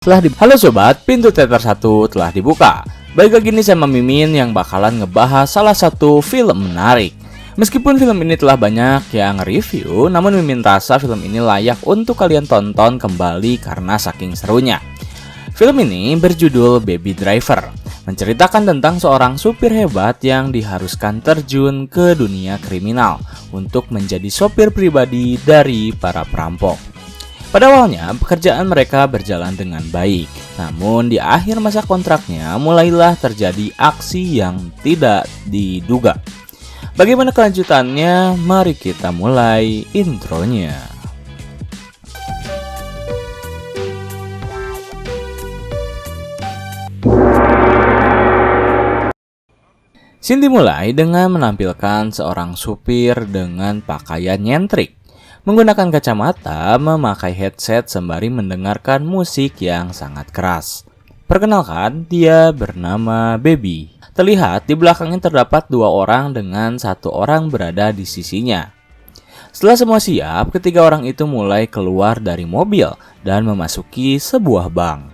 Halo sobat, pintu teater 1 telah dibuka. Baik lagi nih sama Mimin yang bakalan ngebahas salah satu film menarik. Meskipun film ini telah banyak yang review, namun Mimin rasa film ini layak untuk kalian tonton kembali karena saking serunya. Film ini berjudul Baby Driver, menceritakan tentang seorang supir hebat yang diharuskan terjun ke dunia kriminal untuk menjadi sopir pribadi dari para perampok. Pada awalnya, pekerjaan mereka berjalan dengan baik. Namun, di akhir masa kontraknya, mulailah terjadi aksi yang tidak diduga. Bagaimana kelanjutannya? Mari kita mulai intronya. Scene dimulai dengan menampilkan seorang supir dengan pakaian nyentrik, menggunakan kacamata, memakai headset sembari mendengarkan musik yang sangat keras. Perkenalkan, dia bernama Baby. Terlihat di belakangnya terdapat 2 orang dengan 1 orang berada di sisinya. Setelah semua siap, ketiga orang itu mulai keluar dari mobil dan memasuki sebuah bank.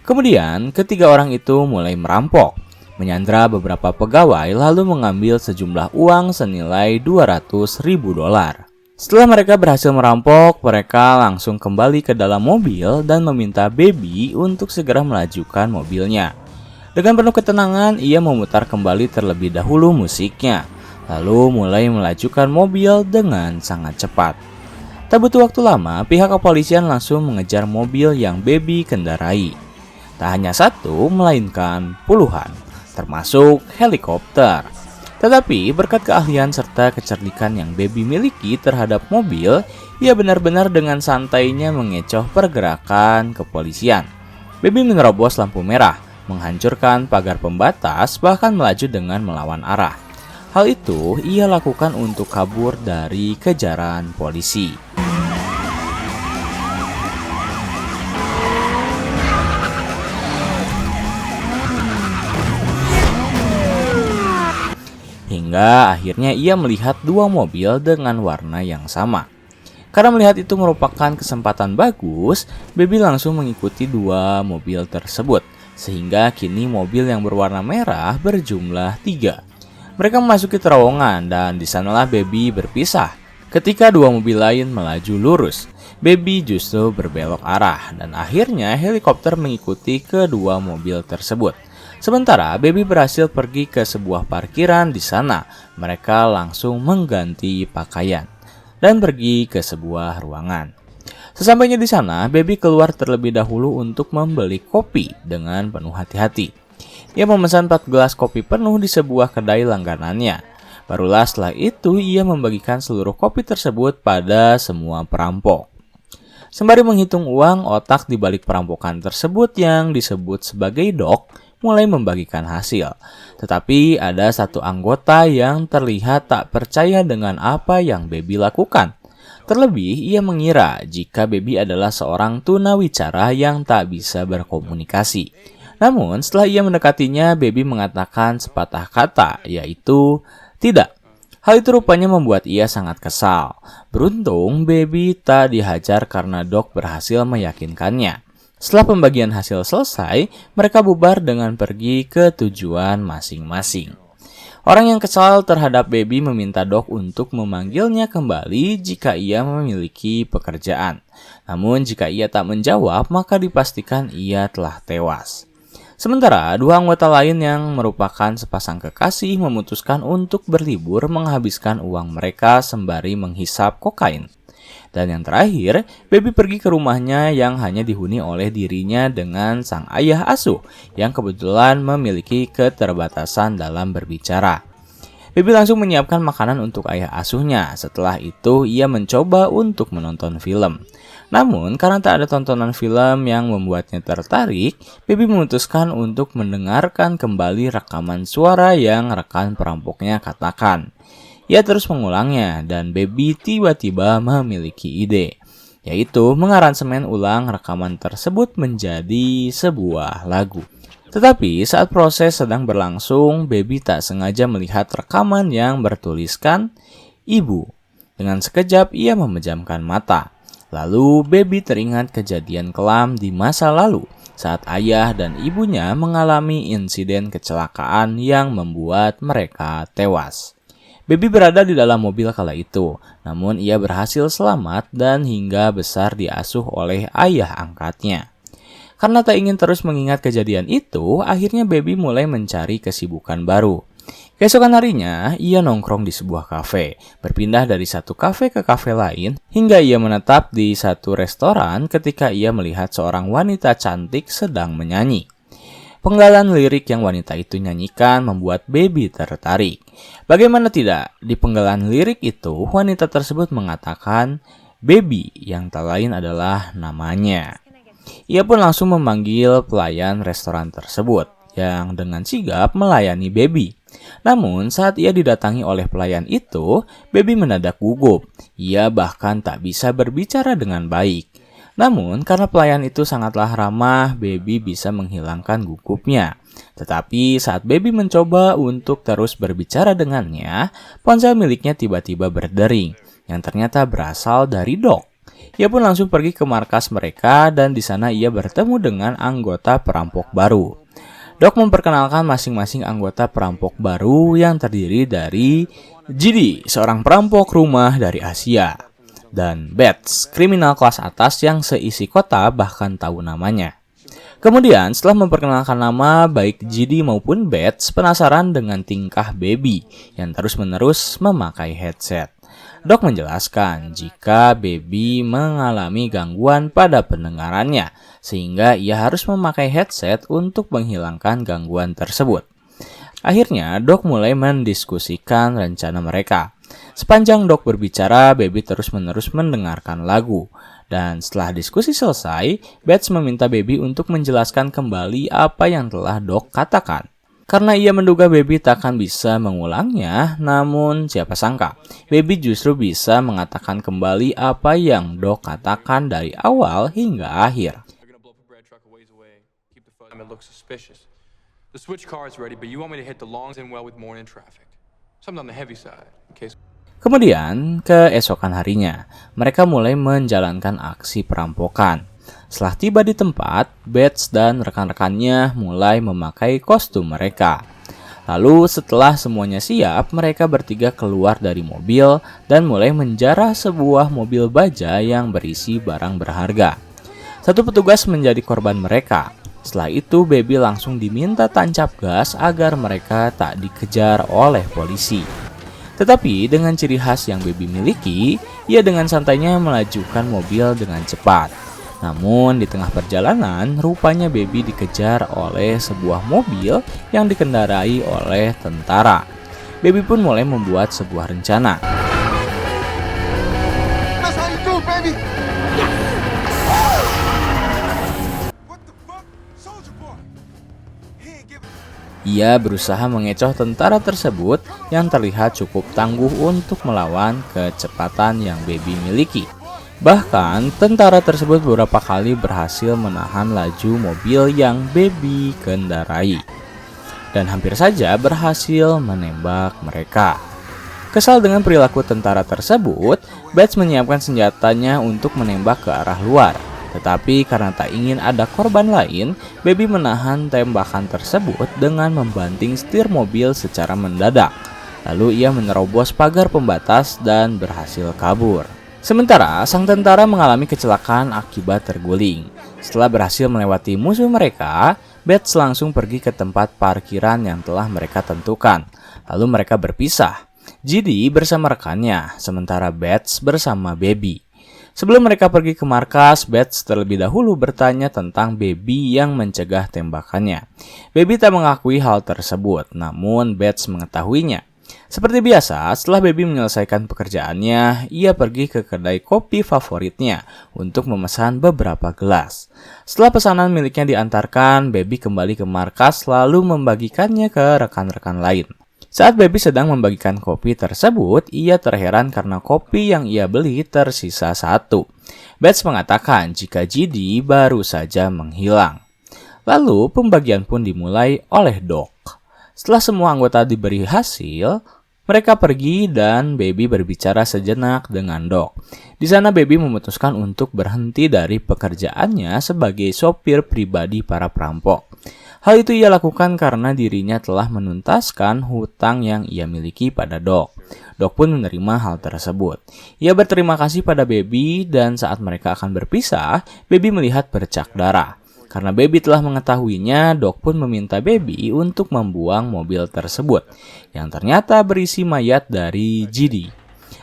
Kemudian, ketiga orang itu mulai merampok, menyandra beberapa pegawai lalu mengambil sejumlah uang senilai $200.000. Setelah mereka berhasil merampok, mereka langsung kembali ke dalam mobil dan meminta Baby untuk segera melajukan mobilnya. Dengan penuh ketenangan, ia memutar kembali terlebih dahulu musiknya, lalu mulai melajukan mobil dengan sangat cepat. Tak butuh waktu lama, pihak kepolisian langsung mengejar mobil yang Baby kendarai. Tak hanya satu, melainkan puluhan, termasuk helikopter. Tetapi berkat keahlian serta kecerdikan yang Baby miliki terhadap mobil, ia benar-benar dengan santainya mengecoh pergerakan kepolisian. Baby menerobos lampu merah, menghancurkan pagar pembatas, bahkan melaju dengan melawan arah. Hal itu ia lakukan untuk kabur dari kejaran polisi. Hingga akhirnya ia melihat 2 mobil dengan warna yang sama. Karena melihat itu merupakan kesempatan bagus, Baby langsung mengikuti 2 mobil tersebut, sehingga kini mobil yang berwarna merah berjumlah 3. Mereka memasuki terowongan dan di sanalah Baby berpisah. Ketika 2 mobil lain melaju lurus, Baby justru berbelok arah dan akhirnya helikopter mengikuti kedua mobil tersebut. Sementara Baby berhasil pergi ke sebuah parkiran. Di sana mereka langsung mengganti pakaian dan pergi ke sebuah ruangan. Sesampainya di sana, Baby keluar terlebih dahulu untuk membeli kopi dengan penuh hati-hati. Ia memesan 4 gelas kopi penuh di sebuah kedai langganannya. Barulah setelah itu ia membagikan seluruh kopi tersebut pada semua perampok. Sembari menghitung uang, otak di balik perampokan tersebut yang disebut sebagai Doc mulai membagikan hasil. Tetapi ada satu anggota yang terlihat tak percaya dengan apa yang Baby lakukan. Terlebih ia mengira jika Baby adalah seorang tunawicara yang tak bisa berkomunikasi. Namun setelah ia mendekatinya, Baby mengatakan sepatah kata, yaitu tidak. Hal itu rupanya membuat ia sangat kesal. Beruntung Baby tak dihajar karena Doc berhasil meyakinkannya. Setelah pembagian hasil selesai, mereka bubar dengan pergi ke tujuan masing-masing. Orang yang kesal terhadap Baby meminta Doc untuk memanggilnya kembali jika ia memiliki pekerjaan. Namun jika ia tak menjawab, maka dipastikan ia telah tewas. Sementara 2 anggota lain yang merupakan sepasang kekasih memutuskan untuk berlibur menghabiskan uang mereka sembari menghisap kokain. Dan yang terakhir, Baby pergi ke rumahnya yang hanya dihuni oleh dirinya dengan sang ayah asuh yang kebetulan memiliki keterbatasan dalam berbicara. Baby langsung menyiapkan makanan untuk ayah asuhnya. Setelah itu, ia mencoba untuk menonton film. Namun, karena tak ada tontonan film yang membuatnya tertarik, Baby memutuskan untuk mendengarkan kembali rekaman suara yang rekan perampoknya katakan. Ia terus mengulangnya dan Baby tiba-tiba memiliki ide, yaitu mengaransemen ulang rekaman tersebut menjadi sebuah lagu. Tetapi saat proses sedang berlangsung, Baby tak sengaja melihat rekaman yang bertuliskan Ibu. Dengan sekejap ia memejamkan mata. Lalu Baby teringat kejadian kelam di masa lalu saat ayah dan ibunya mengalami insiden kecelakaan yang membuat mereka tewas. Baby berada di dalam mobil kala itu, namun ia berhasil selamat dan hingga besar diasuh oleh ayah angkatnya. Karena tak ingin terus mengingat kejadian itu, akhirnya Baby mulai mencari kesibukan baru. Keesokan harinya, ia nongkrong di sebuah kafe, berpindah dari satu kafe ke kafe lain, hingga ia menetap di satu restoran ketika ia melihat seorang wanita cantik sedang menyanyi. Penggalan lirik yang wanita itu nyanyikan membuat Baby tertarik. Bagaimana tidak, di penggalan lirik itu, wanita tersebut mengatakan Baby yang tak lain adalah namanya. Ia pun langsung memanggil pelayan restoran tersebut yang dengan sigap melayani Baby. Namun saat ia didatangi oleh pelayan itu, Baby mendadak gugup. Ia bahkan tak bisa berbicara dengan baik. Namun karena pelayan itu sangatlah ramah, Baby bisa menghilangkan gugupnya. Tetapi saat Baby mencoba untuk terus berbicara dengannya, ponsel miliknya tiba-tiba berdering, yang ternyata berasal dari Doc. Ia pun langsung pergi ke markas mereka dan di sana ia bertemu dengan anggota perampok baru. Doc memperkenalkan masing-masing anggota perampok baru yang terdiri dari GD, seorang perampok rumah dari Asia, dan Bats, kriminal kelas atas yang seisi kota bahkan tahu namanya. Kemudian setelah memperkenalkan nama, baik GD maupun Bats penasaran dengan tingkah Baby yang terus-menerus memakai headset. Doc menjelaskan jika Baby mengalami gangguan pada pendengarannya, sehingga ia harus memakai headset untuk menghilangkan gangguan tersebut. Akhirnya, Doc mulai mendiskusikan rencana mereka. Sepanjang Doc berbicara, Baby terus-menerus mendengarkan lagu. Dan setelah diskusi selesai, Bats meminta Baby untuk menjelaskan kembali apa yang telah Doc katakan. Karena ia menduga Baby takkan bisa mengulangnya, namun siapa sangka, Baby justru bisa mengatakan kembali apa yang Doc katakan dari awal hingga akhir. The switch car is ready, but you want me to hit the longs in well with morning traffic. Something on the heavy side, in case. Kemudian, keesokan harinya, mereka mulai menjalankan aksi perampokan. Setelah tiba di tempat, Bats dan rekan-rekannya mulai memakai kostum mereka. Lalu setelah semuanya siap, mereka bertiga keluar dari mobil dan mulai menjarah sebuah mobil baja yang berisi barang berharga. Satu petugas menjadi korban mereka. Setelah itu, Baby langsung diminta tancap gas agar mereka tak dikejar oleh polisi. Tetapi dengan ciri khas yang Baby miliki, ia dengan santainya melajukan mobil dengan cepat. Namun di tengah perjalanan, rupanya Baby dikejar oleh sebuah mobil yang dikendarai oleh tentara. Baby pun mulai membuat sebuah rencana. Ia berusaha mengecoh tentara tersebut yang terlihat cukup tangguh untuk melawan kecepatan yang Baby miliki. Bahkan, tentara tersebut beberapa kali berhasil menahan laju mobil yang Baby kendarai. Dan hampir saja berhasil menembak mereka. Kesal dengan perilaku tentara tersebut, Bats menyiapkan senjatanya untuk menembak ke arah luar. Tetapi karena tak ingin ada korban lain, Baby menahan tembakan tersebut dengan membanting setir mobil secara mendadak. Lalu ia menerobos pagar pembatas dan berhasil kabur. Sementara, sang tentara mengalami kecelakaan akibat terguling. Setelah berhasil melewati musuh mereka, Bats langsung pergi ke tempat parkiran yang telah mereka tentukan. Lalu mereka berpisah. GD bersama rekannya, sementara Bats bersama Baby. Sebelum mereka pergi ke markas, Bats terlebih dahulu bertanya tentang Baby yang mencegah tembakannya. Baby tak mengakui hal tersebut, namun Bats mengetahuinya. Seperti biasa, setelah Baby menyelesaikan pekerjaannya, ia pergi ke kedai kopi favoritnya untuk memesan beberapa gelas. Setelah pesanan miliknya diantarkan, Baby kembali ke markas lalu membagikannya ke rekan-rekan lain. Saat Baby sedang membagikan kopi tersebut, ia terheran karena kopi yang ia beli tersisa satu. Bats mengatakan jika GD baru saja menghilang. Lalu pembagian pun dimulai oleh Doc. Setelah semua anggota diberi hasil, Mereka pergi dan Baby berbicara sejenak dengan Doc. Di sana Baby memutuskan untuk berhenti dari pekerjaannya sebagai sopir pribadi para perampok. Hal itu ia lakukan karena dirinya telah menuntaskan hutang yang ia miliki pada Doc. Doc pun menerima hal tersebut. Ia berterima kasih pada Baby dan saat mereka akan berpisah, Baby melihat bercak darah. Karena Baby telah mengetahuinya, Doc pun meminta Baby untuk membuang mobil tersebut, yang ternyata berisi mayat dari GD.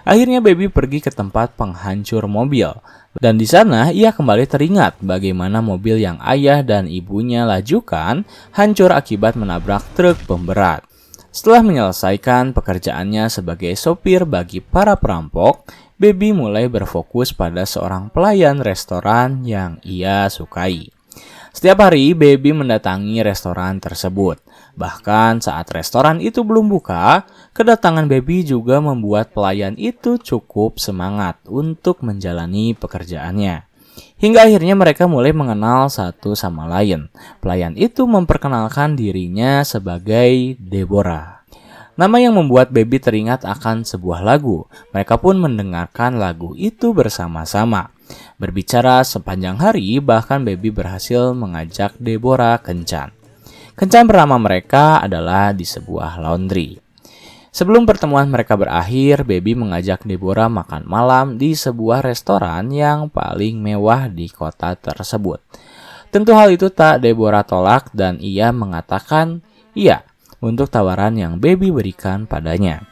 Akhirnya Baby pergi ke tempat penghancur mobil, dan di sana ia kembali teringat bagaimana mobil yang ayah dan ibunya lajukan hancur akibat menabrak truk pemberat. Setelah menyelesaikan pekerjaannya sebagai sopir bagi para perampok, Baby mulai berfokus pada seorang pelayan restoran yang ia sukai. Setiap hari, Baby mendatangi restoran tersebut. Bahkan saat restoran itu belum buka, kedatangan Baby juga membuat pelayan itu cukup semangat untuk menjalani pekerjaannya. Hingga akhirnya mereka mulai mengenal satu sama lain. Pelayan itu memperkenalkan dirinya sebagai Deborah. Nama yang membuat Baby teringat akan sebuah lagu. Mereka pun mendengarkan lagu itu bersama-sama. Berbicara sepanjang hari, bahkan Baby berhasil mengajak Deborah kencan. Kencan pertama mereka adalah di sebuah laundry. Sebelum pertemuan mereka berakhir, Baby mengajak Deborah makan malam di sebuah restoran yang paling mewah di kota tersebut. Tentu hal itu tak Deborah tolak dan ia mengatakan iya untuk tawaran yang Baby berikan padanya.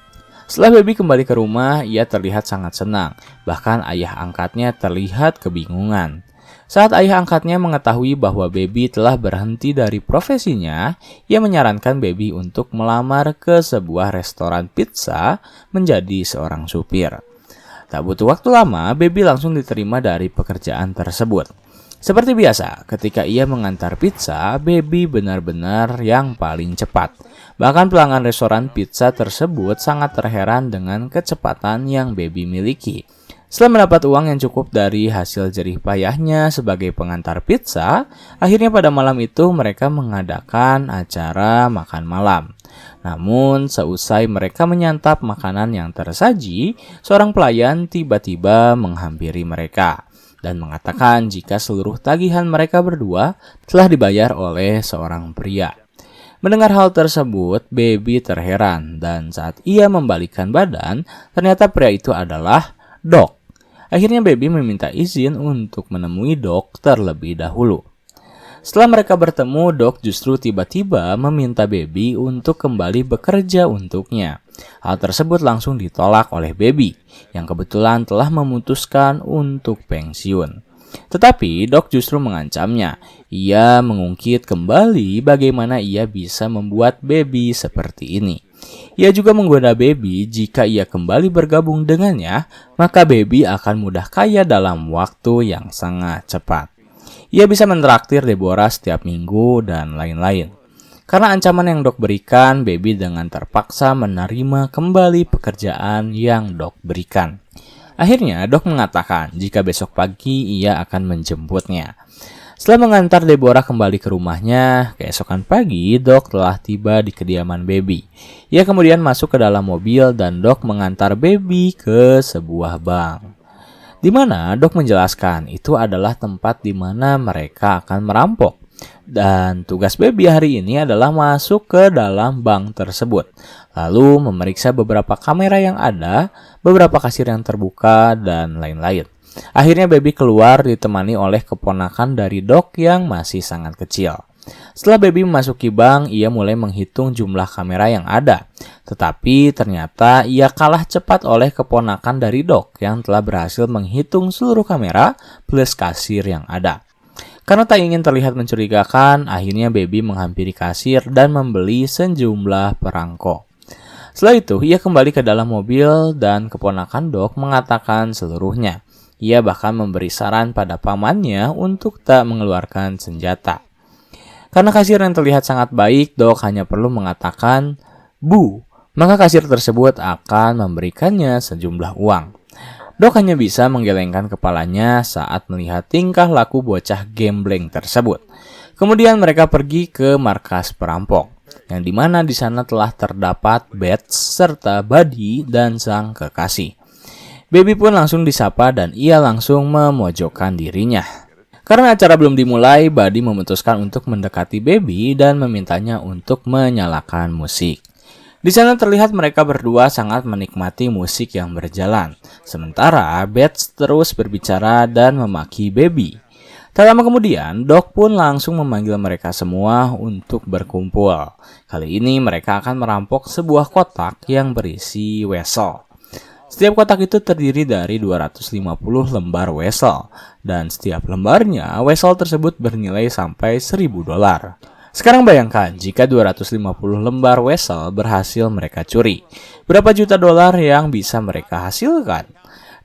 Setelah Baby kembali ke rumah, ia terlihat sangat senang. Bahkan ayah angkatnya terlihat kebingungan. Saat ayah angkatnya mengetahui bahwa Baby telah berhenti dari profesinya, ia menyarankan Baby untuk melamar ke sebuah restoran pizza menjadi seorang supir. Tak butuh waktu lama, Baby langsung diterima dari pekerjaan tersebut. Seperti biasa, ketika ia mengantar pizza, Baby benar-benar yang paling cepat. Bahkan pelanggan restoran pizza tersebut sangat terheran dengan kecepatan yang Baby miliki. Setelah mendapat uang yang cukup dari hasil jerih payahnya sebagai pengantar pizza, akhirnya pada malam itu mereka mengadakan acara makan malam. Namun, seusai mereka menyantap makanan yang tersaji, seorang pelayan tiba-tiba menghampiri mereka dan mengatakan jika seluruh tagihan mereka berdua telah dibayar oleh seorang pria. Mendengar hal tersebut, Baby terheran dan saat ia membalikkan badan, ternyata pria itu adalah Doc. Akhirnya Baby meminta izin untuk menemui Doc terlebih dahulu. Setelah mereka bertemu, Doc justru tiba-tiba meminta Baby untuk kembali bekerja untuknya. Hal tersebut langsung ditolak oleh Baby, yang kebetulan telah memutuskan untuk pensiun. Tetapi Doc justru mengancamnya. Ia mengungkit kembali bagaimana ia bisa membuat Baby seperti ini. Ia juga menggoda Baby jika ia kembali bergabung dengannya, maka Baby akan mudah kaya dalam waktu yang sangat cepat. Ia bisa mentraktir Deborah setiap minggu dan lain-lain. Karena ancaman yang Doc berikan, Baby dengan terpaksa menerima kembali pekerjaan yang Doc berikan. Akhirnya, Doc mengatakan jika besok pagi ia akan menjemputnya. Setelah mengantar Deborah kembali ke rumahnya, keesokan pagi Doc telah tiba di kediaman Baby. Ia kemudian masuk ke dalam mobil dan Doc mengantar Baby ke sebuah bank. Di mana Doc menjelaskan itu adalah tempat di mana mereka akan merampok. Dan tugas Baby hari ini adalah masuk ke dalam bank tersebut. Lalu memeriksa beberapa kamera yang ada, beberapa kasir yang terbuka, dan lain-lain. Akhirnya Baby keluar ditemani oleh keponakan dari Doc yang masih sangat kecil. Setelah Baby memasuki bank, ia mulai menghitung jumlah kamera yang ada. Tetapi ternyata ia kalah cepat oleh keponakan dari Doc yang telah berhasil menghitung seluruh kamera plus kasir yang ada. Karena tak ingin terlihat mencurigakan, akhirnya Baby menghampiri kasir dan membeli sejumlah perangko. Setelah itu, ia kembali ke dalam mobil dan keponakan Doc mengatakan seluruhnya. Ia bahkan memberi saran pada pamannya untuk tak mengeluarkan senjata. Karena kasir yang terlihat sangat baik, Doc hanya perlu mengatakan, "Bu," maka kasir tersebut akan memberikannya sejumlah uang. Doc hanya bisa menggelengkan kepalanya saat melihat tingkah laku bocah gambling tersebut. Kemudian mereka pergi ke markas perampok. yang dimana di sana telah terdapat Beth serta Buddy dan sang kekasih. Baby pun langsung disapa dan ia langsung memojokkan dirinya. Karena acara belum dimulai, Buddy memutuskan untuk mendekati Baby dan memintanya untuk menyalakan musik. Di sana terlihat mereka berdua sangat menikmati musik yang berjalan, sementara Beth terus berbicara dan memaki Baby. Tak lama kemudian, Doc pun langsung memanggil mereka semua untuk berkumpul. Kali ini mereka akan merampok sebuah kotak yang berisi wesel. Setiap kotak itu terdiri dari 250 lembar wesel, dan setiap lembarnya wesel tersebut bernilai sampai $1.000. Sekarang bayangkan jika 250 lembar wesel berhasil mereka curi. Berapa juta dolar yang bisa mereka hasilkan?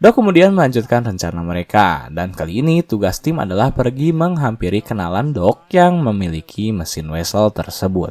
Doc kemudian melanjutkan rencana mereka, dan kali ini tugas tim adalah pergi menghampiri kenalan Doc yang memiliki mesin wesel tersebut.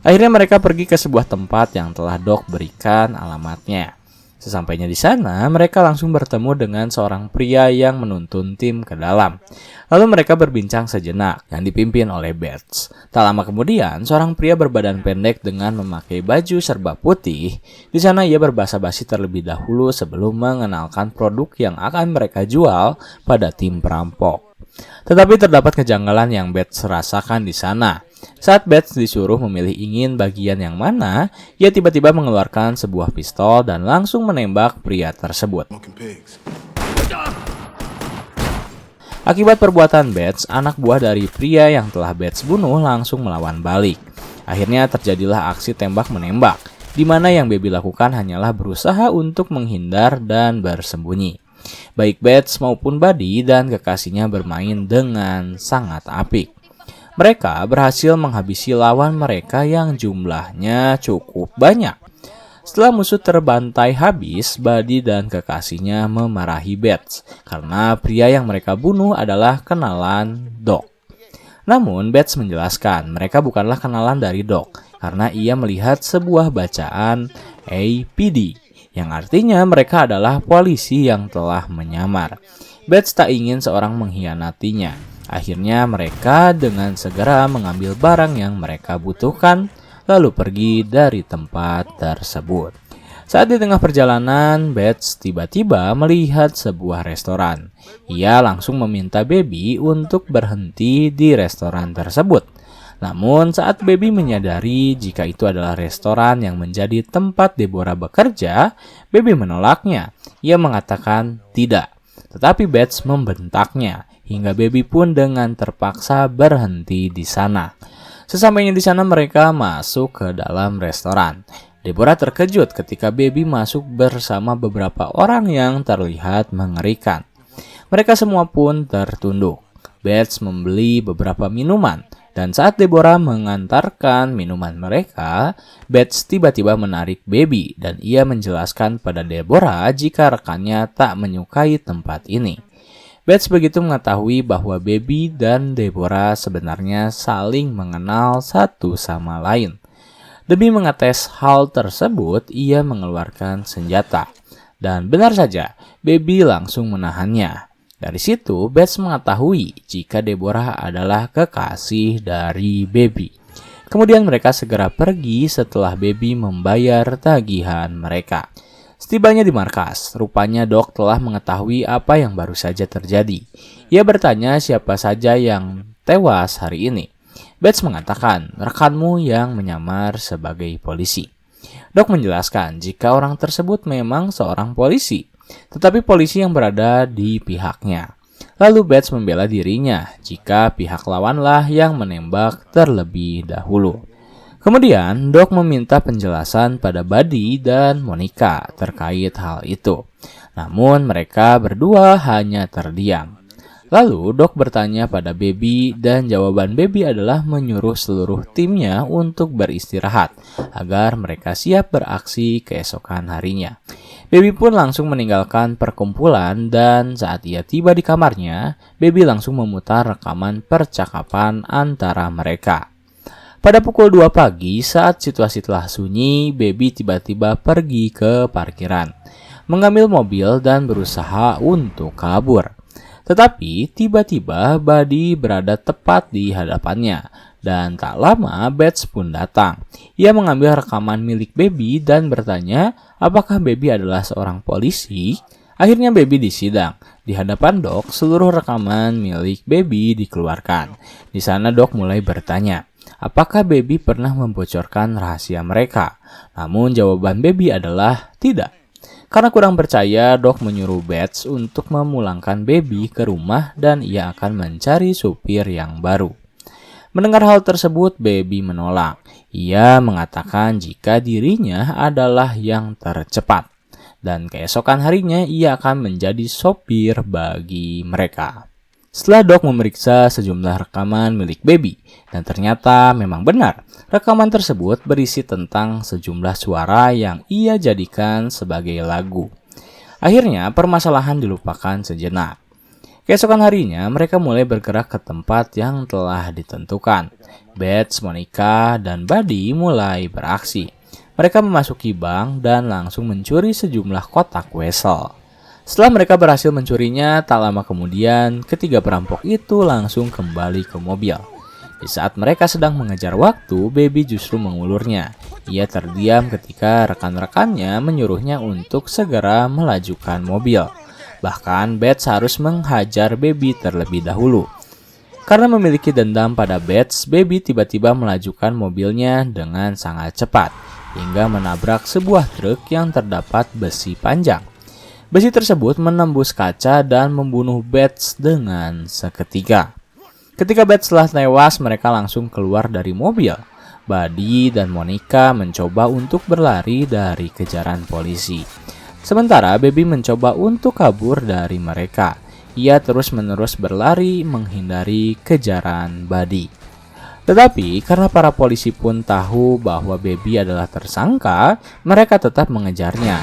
Akhirnya mereka pergi ke sebuah tempat yang telah Doc berikan alamatnya. Sesampainya di sana, mereka langsung bertemu dengan seorang pria yang menuntun tim ke dalam. Lalu mereka berbincang sejenak, yang dipimpin oleh Beth. Tak lama kemudian, seorang pria berbadan pendek dengan memakai baju serba putih. Di sana ia berbasa-basi terlebih dahulu sebelum mengenalkan produk yang akan mereka jual pada tim perampok. Tetapi terdapat kejanggalan yang Beth rasakan di sana. Saat Beth disuruh memilih ingin bagian yang mana, ia tiba-tiba mengeluarkan sebuah pistol dan langsung menembak pria tersebut. Akibat perbuatan Beth, anak buah dari pria yang telah Beth bunuh langsung melawan balik. Akhirnya terjadilah aksi tembak-menembak, di mana yang Baby lakukan hanyalah berusaha untuk menghindar dan bersembunyi. Baik Beth maupun Buddy dan kekasihnya bermain dengan sangat apik. Mereka berhasil menghabisi lawan mereka yang jumlahnya cukup banyak. Setelah musuh terbantai habis, Buddy dan kekasihnya memarahi Beth karena pria yang mereka bunuh adalah kenalan Doc. Namun Beth menjelaskan mereka bukanlah kenalan dari Doc karena ia melihat sebuah bacaan APD yang artinya mereka adalah polisi yang telah menyamar. Beth tak ingin seorang mengkhianatinya. Akhirnya mereka dengan segera mengambil barang yang mereka butuhkan, lalu pergi dari tempat tersebut. Saat di tengah perjalanan, Beth tiba-tiba melihat sebuah restoran. Ia langsung meminta Baby untuk berhenti di restoran tersebut. Namun saat Baby menyadari jika itu adalah restoran yang menjadi tempat Deborah bekerja, Baby menolaknya. Ia mengatakan tidak, tetapi Beth membentaknya. Hingga Baby pun dengan terpaksa berhenti di sana. Sesampainya di sana mereka masuk ke dalam restoran. Deborah terkejut ketika Baby masuk bersama beberapa orang yang terlihat mengerikan. Mereka semua pun tertunduk. Beth membeli beberapa minuman. Dan saat Deborah mengantarkan minuman mereka, Beth tiba-tiba menarik Baby dan ia menjelaskan pada Deborah jika rekannya tak menyukai tempat ini. Beth begitu mengetahui bahwa Baby dan Deborah sebenarnya saling mengenal satu sama lain. Demi mengetes hal tersebut, ia mengeluarkan senjata. Dan benar saja, Baby langsung menahannya. Dari situ, Beth mengetahui jika Deborah adalah kekasih dari Baby. Kemudian mereka segera pergi setelah Baby membayar tagihan mereka. Setibanya di markas, rupanya Doc telah mengetahui apa yang baru saja terjadi. Ia bertanya siapa saja yang tewas hari ini. Beth mengatakan, rekanmu yang menyamar sebagai polisi. Doc menjelaskan jika orang tersebut memang seorang polisi, tetapi polisi yang berada di pihaknya. Lalu Beth membela dirinya jika pihak lawanlah yang menembak terlebih dahulu. Kemudian, Doc meminta penjelasan pada Buddy dan Monica terkait hal itu. Namun, mereka berdua hanya terdiam. Lalu, Doc bertanya pada Baby dan jawaban Baby adalah menyuruh seluruh timnya untuk beristirahat agar mereka siap beraksi keesokan harinya. Baby pun langsung meninggalkan perkumpulan dan saat ia tiba di kamarnya, Baby langsung memutar rekaman percakapan antara mereka. Pada pukul 2 pagi saat situasi telah sunyi, Baby tiba-tiba pergi ke parkiran, mengambil mobil dan berusaha untuk kabur. Tetapi tiba-tiba Buddy berada tepat di hadapannya Dan tak lama Bates pun datang. Ia mengambil rekaman milik Baby dan bertanya apakah Baby adalah seorang polisi. Akhirnya Baby disidang. Di hadapan Doc, seluruh rekaman milik Baby dikeluarkan. Di sana Doc mulai bertanya, apakah Baby pernah membocorkan rahasia mereka? Namun jawaban Baby adalah tidak. Karena kurang percaya, Doc menyuruh Bates untuk memulangkan Baby ke rumah dan ia akan mencari supir yang baru. Mendengar hal tersebut, Baby menolak. Ia mengatakan jika dirinya adalah yang tercepat. Dan keesokan harinya ia akan menjadi sopir bagi mereka. Setelah Doc memeriksa sejumlah rekaman milik Baby, dan ternyata memang benar, rekaman tersebut berisi tentang sejumlah suara yang ia jadikan sebagai lagu. Akhirnya permasalahan dilupakan sejenak. Keesokan harinya mereka mulai bergerak ke tempat yang telah ditentukan. Bates, Monica, dan Buddy mulai beraksi. Mereka memasuki bank dan langsung mencuri sejumlah kotak wesel. Setelah mereka berhasil mencurinya, tak lama kemudian ketiga perampok itu langsung kembali ke mobil. Di saat mereka sedang mengejar waktu, Baby justru mengulurnya. Ia terdiam ketika rekan-rekannya menyuruhnya untuk segera melajukan mobil. Bahkan Bates harus menghajar Baby terlebih dahulu. Karena memiliki dendam pada Bates, Baby tiba-tiba melajukan mobilnya dengan sangat cepat hingga menabrak sebuah truk yang terdapat besi panjang. Besi tersebut menembus kaca dan membunuh Bates dengan seketika. Ketika Bates telah tewas, mereka langsung keluar dari mobil. Buddy dan Monica mencoba untuk berlari dari kejaran polisi. Sementara Baby mencoba untuk kabur dari mereka. Ia terus-menerus berlari menghindari kejaran Buddy. Tetapi karena para polisi pun tahu bahwa Baby adalah tersangka, mereka tetap mengejarnya.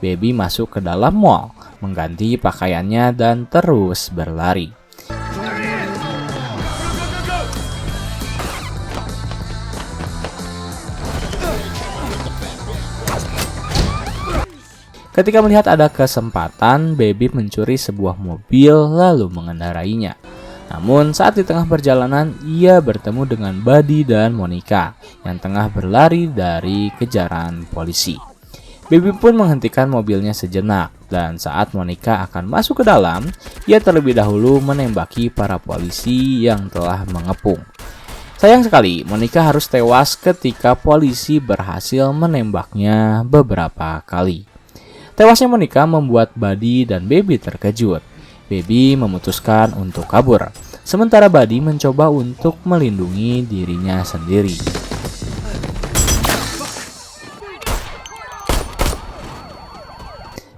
Baby masuk ke dalam mall, mengganti pakaiannya dan terus berlari. Ketika melihat ada kesempatan, Baby mencuri sebuah mobil lalu mengendarainya. Namun saat di tengah perjalanan, ia bertemu dengan Buddy dan Monica yang tengah berlari dari kejaran polisi. Baby pun menghentikan mobilnya sejenak dan saat Monica akan masuk ke dalam, ia terlebih dahulu menembaki para polisi yang telah mengepung. Sayang sekali, Monica harus tewas ketika polisi berhasil menembaknya beberapa kali. Tewasnya Monica membuat Buddy dan Baby terkejut. Baby memutuskan untuk kabur, sementara Buddy mencoba untuk melindungi dirinya sendiri.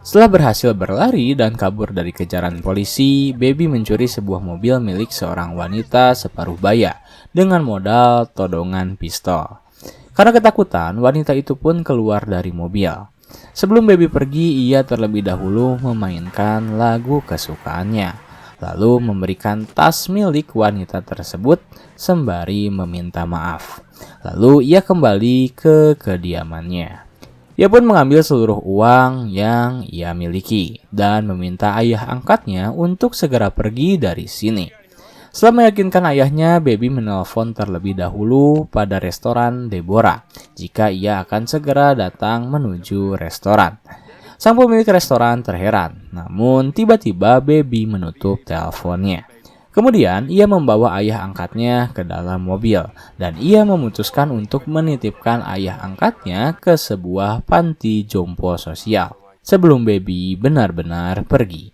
Setelah berhasil berlari dan kabur dari kejaran polisi, Baby mencuri sebuah mobil milik seorang wanita separuh baya dengan modal todongan pistol. Karena ketakutan, wanita itu pun keluar dari mobil. Sebelum Baby pergi, ia terlebih dahulu memainkan lagu kesukaannya, lalu memberikan tas milik wanita tersebut sembari meminta maaf. Lalu ia kembali ke kediamannya. Ia pun mengambil seluruh uang yang ia miliki dan meminta ayah angkatnya untuk segera pergi dari sini. Setelah meyakinkan ayahnya, Baby menelpon terlebih dahulu pada restoran Deborah jika ia akan segera datang menuju restoran. Sang pemilik restoran terheran, namun tiba-tiba Baby menutup teleponnya. Kemudian ia membawa ayah angkatnya ke dalam mobil dan ia memutuskan untuk menitipkan ayah angkatnya ke sebuah panti jompo sosial sebelum Baby benar-benar pergi.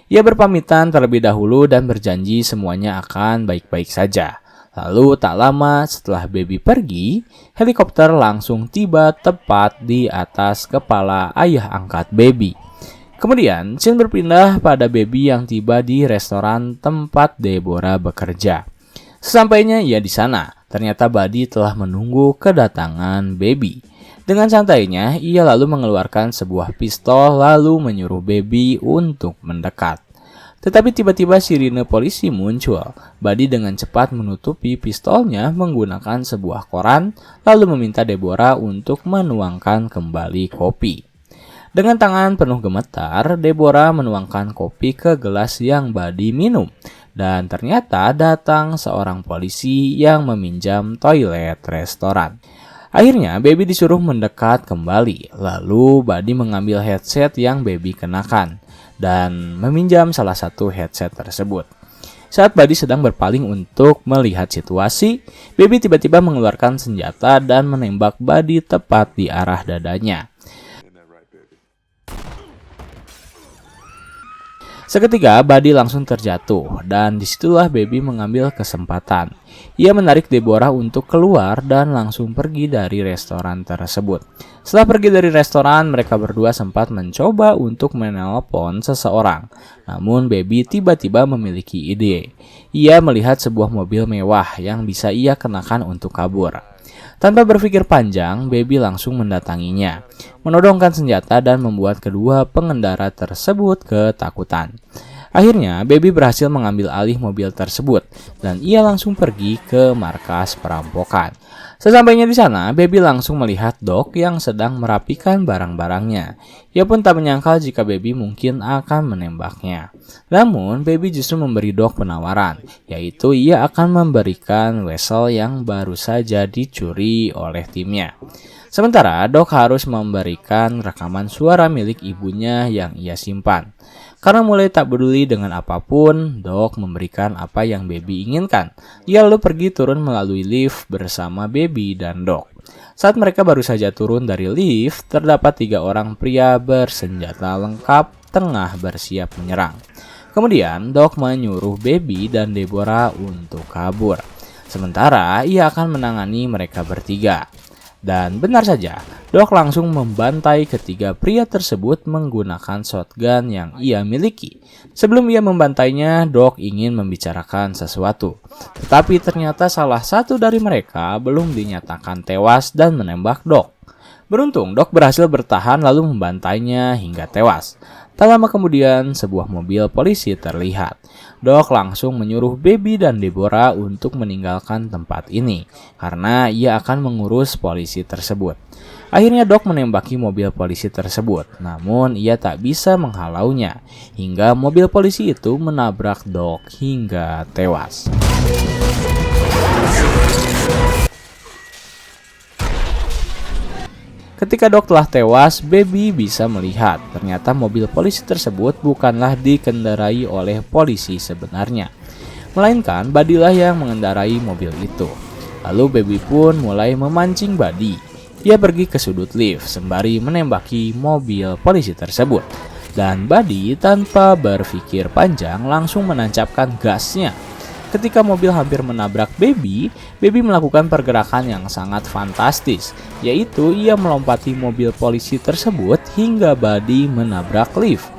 Ia berpamitan terlebih dahulu dan berjanji semuanya akan baik-baik saja. Lalu tak lama setelah Baby pergi, helikopter langsung tiba tepat di atas kepala ayah angkat Baby. Kemudian, scene berpindah pada Baby yang tiba di restoran tempat Deborah bekerja. Sesampainya ia di sana, ternyata Buddy telah menunggu kedatangan Baby. Dengan santainya, ia lalu mengeluarkan sebuah pistol lalu menyuruh Baby untuk mendekat. Tetapi tiba-tiba sirine polisi muncul. Buddy dengan cepat menutupi pistolnya menggunakan sebuah koran lalu meminta Deborah untuk menuangkan kembali kopi. Dengan tangan penuh gemetar, Deborah menuangkan kopi ke gelas yang Buddy minum. Dan ternyata datang seorang polisi yang meminjam toilet restoran. Akhirnya Baby disuruh mendekat kembali. Lalu Buddy mengambil headset yang Baby kenakan dan meminjam salah satu headset tersebut. Saat Buddy sedang berpaling untuk melihat situasi, Baby tiba-tiba mengeluarkan senjata dan menembak Buddy tepat di arah dadanya. Seketika Buddy langsung terjatuh dan disitulah Baby mengambil kesempatan. Ia menarik Deborah untuk keluar dan langsung pergi dari restoran tersebut. Setelah pergi dari restoran, mereka berdua sempat mencoba untuk menelpon seseorang. Namun Baby tiba-tiba memiliki ide. Ia melihat sebuah mobil mewah yang bisa ia kenakan untuk kabur. Tanpa berpikir panjang, Baby langsung mendatanginya, menodongkan senjata dan membuat kedua pengendara tersebut ketakutan. Akhirnya, Baby berhasil mengambil alih mobil tersebut dan ia langsung pergi ke markas perampokan. Sesampainya di sana, Baby langsung melihat Doc yang sedang merapikan barang-barangnya. Ia pun tak menyangkal jika Baby mungkin akan menembaknya. Namun, Baby justru memberi Doc penawaran, yaitu ia akan memberikan wesel yang baru saja dicuri oleh timnya. Sementara Doc harus memberikan rekaman suara milik ibunya yang ia simpan. Karena mulai tak peduli dengan apapun, Doc memberikan apa yang Baby inginkan. Ia lalu pergi turun melalui lift bersama Baby dan Doc. Saat mereka baru saja turun dari lift, terdapat 3 orang pria bersenjata lengkap tengah bersiap menyerang. Kemudian Doc menyuruh Baby dan Deborah untuk kabur. Sementara ia akan menangani mereka bertiga. Dan benar saja, Doc langsung membantai ketiga pria tersebut menggunakan shotgun yang ia miliki. Sebelum ia membantainya, Doc ingin membicarakan sesuatu. Tetapi ternyata salah satu dari mereka belum dinyatakan tewas dan menembak Doc. Beruntung, Doc berhasil bertahan lalu membantainya hingga tewas. Tak lama kemudian, sebuah mobil polisi terlihat. Doc langsung menyuruh Baby dan Deborah untuk meninggalkan tempat ini karena ia akan mengurus polisi tersebut. Akhirnya Doc menembaki mobil polisi tersebut, namun ia tak bisa menghalaunya hingga mobil polisi itu menabrak Doc hingga tewas. Ketika Doc telah tewas, Baby bisa melihat ternyata mobil polisi tersebut bukanlah dikendarai oleh polisi sebenarnya, melainkan Buddy lah yang mengendarai mobil itu. Lalu Baby pun mulai memancing Buddy. Ia pergi ke sudut lift sembari menembaki mobil polisi tersebut. Dan Buddy tanpa berpikir panjang langsung menancapkan gasnya. Ketika mobil hampir menabrak Baby, Baby melakukan pergerakan yang sangat fantastis, yaitu ia melompati mobil polisi tersebut hingga Buddy menabrak lift.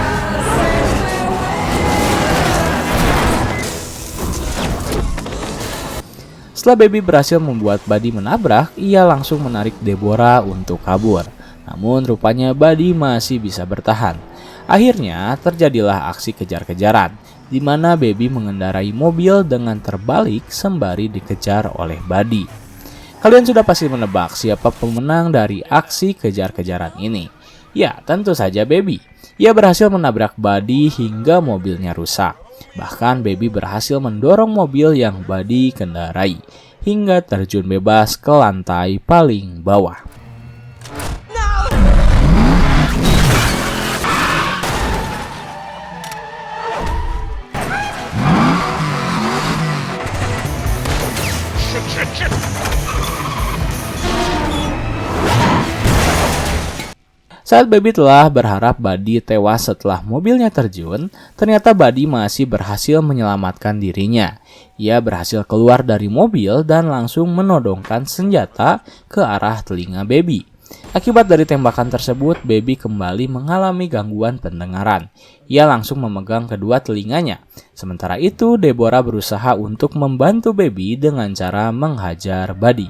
Setelah Baby berhasil membuat Buddy menabrak, ia langsung menarik Deborah untuk kabur. Namun rupanya Buddy masih bisa bertahan. Akhirnya terjadilah aksi kejar-kejaran, di mana Baby mengendarai mobil dengan terbalik sembari dikejar oleh Buddy. Kalian sudah pasti menebak siapa pemenang dari aksi kejar-kejaran ini. Ya, tentu saja Baby. Ia berhasil menabrak Buddy hingga mobilnya rusak. Bahkan Baby berhasil mendorong mobil yang Buddy kendarai hingga terjun bebas ke lantai paling bawah. Saat Baby telah berharap Buddy tewas setelah mobilnya terjun, ternyata Buddy masih berhasil menyelamatkan dirinya. Ia berhasil keluar dari mobil dan langsung menodongkan senjata ke arah telinga Baby. Akibat dari tembakan tersebut, Baby kembali mengalami gangguan pendengaran. Ia langsung memegang kedua telinganya. Sementara itu, Deborah berusaha untuk membantu Baby dengan cara menghajar Buddy.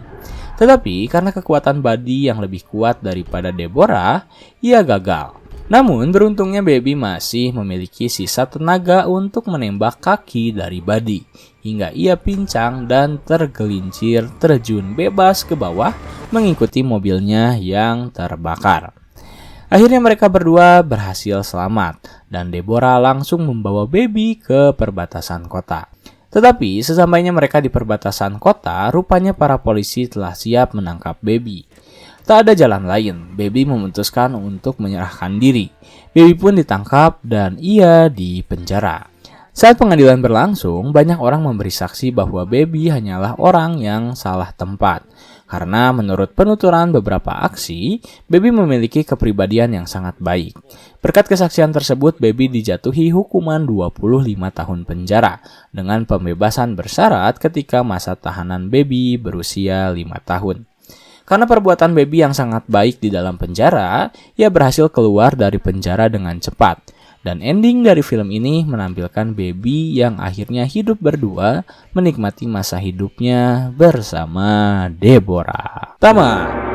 Tetapi karena kekuatan Buddy yang lebih kuat daripada Deborah, ia gagal. Namun beruntungnya Baby masih memiliki sisa tenaga untuk menembak kaki dari Buddy, hingga ia pincang dan tergelincir terjun bebas ke bawah mengikuti mobilnya yang terbakar. Akhirnya mereka berdua berhasil selamat dan Deborah langsung membawa Baby ke perbatasan kota. Tetapi sesampainya mereka di perbatasan kota, rupanya para polisi telah siap menangkap Baby. Tak ada jalan lain, Baby memutuskan untuk menyerahkan diri. Baby pun ditangkap dan ia dipenjara. Saat pengadilan berlangsung, banyak orang memberi saksi bahwa Baby hanyalah orang yang salah tempat. Karena menurut penuturan beberapa aksi, Baby memiliki kepribadian yang sangat baik. Berkat kesaksian tersebut, Baby dijatuhi hukuman 25 tahun penjara dengan pembebasan bersyarat ketika masa tahanan Baby berusia 5 tahun. Karena perbuatan Baby yang sangat baik di dalam penjara, ia berhasil keluar dari penjara dengan cepat. Dan ending dari film ini menampilkan Baby yang akhirnya hidup berdua menikmati masa hidupnya bersama Deborah. Tamat.